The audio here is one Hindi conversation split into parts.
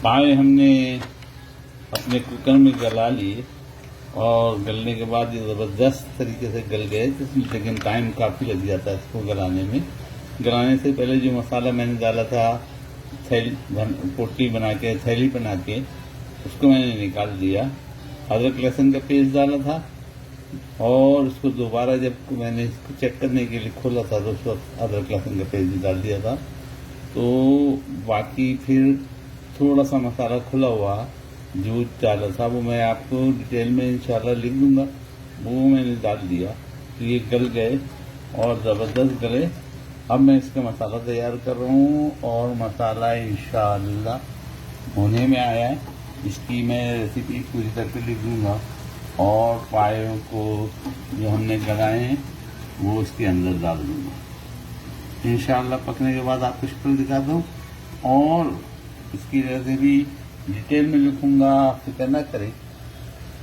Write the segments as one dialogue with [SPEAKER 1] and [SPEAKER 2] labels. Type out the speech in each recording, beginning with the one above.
[SPEAKER 1] पाए हमने अपने कुकर में गला लिए और गलने के बाद ये ज़बरदस्त तरीके से गल गए, लेकिन टाइम काफ़ी लग जाता है इसको गलाने में। गलाने से पहले जो मसाला मैंने डाला था पोटली बना के, थैली बना के, उसको मैंने निकाल दिया। अदरक लहसुन का पेस्ट डाला था और उसको दोबारा जब मैंने इसको चेक करने के लिए खोला था तो उसको अदरक लहसुन का पेस्ट भी डाल दिया था। तो बाकी फिर थोड़ा सा मसाला खुला हुआ जो डाला था वो मैं आपको डिटेल में इंशाल्लाह लिख दूंगा, वो मैंने डाल दिया। तो ये गल गए और ज़बरदस्त गले। अब मैं इसका मसाला तैयार कर रहा हूँ और मसाला इंशाल्लाह होने में आया है। इसकी मैं रेसिपी पूरी तरह लिख दूंगा और पायों को जो हमने गलाए हैं वो इसके अंदर डाल दूंगा। इंशाल्लाह पकने के बाद आपको शक्ल दिखा दूँ और इसकी रेसिपी डिटेल में लिखूंगा, फिक्र न करें,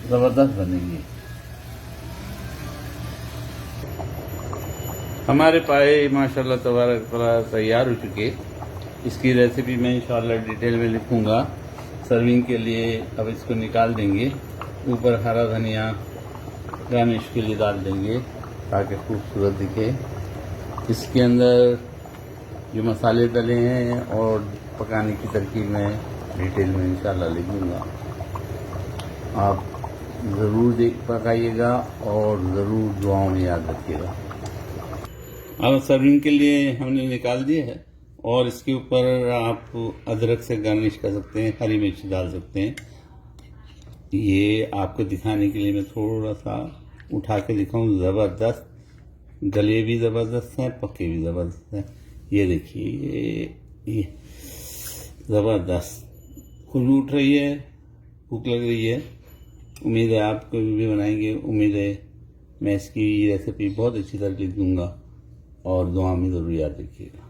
[SPEAKER 1] ज़बरदस्त बनेंगे। हमारे पाए माशाल्लाह तबारक तैयार हो चुके। इसकी रेसिपी मैं इंशाल्लाह डिटेल में लिखूंगा। सर्विंग के लिए अब इसको निकाल देंगे, ऊपर हरा धनिया गार्निश के लिए डाल देंगे ताकि खूबसूरत दिखे। इसके अंदर जो मसाले डले हैं और पकाने की तरकीब में डिटेल में इंशाल्लाह लिख दूँगा। आप ज़रूर पकाइएगा और ज़रूर दुआओं में याद रखिएगा। अब सर्विंग के लिए हमने निकाल दिया है और इसके ऊपर आप अदरक से गार्निश कर सकते हैं, हरी मिर्च डाल सकते हैं। ये आपको दिखाने के लिए मैं थोड़ा सा उठा के दिखाऊँ। ज़बरदस्त गले भी ज़बरदस्त हैं, पके भी ज़बरदस्त हैं। ये देखिए, ये ज़बरदस्त खुशबू उठ रही है, भूख लग रही है। उम्मीद है आप कभी भी बनाएंगे। उम्मीद है मैं इसकी रेसिपी बहुत अच्छी तरह लिख दूँगा और दुआ में ज़रूर याद रखिएगा।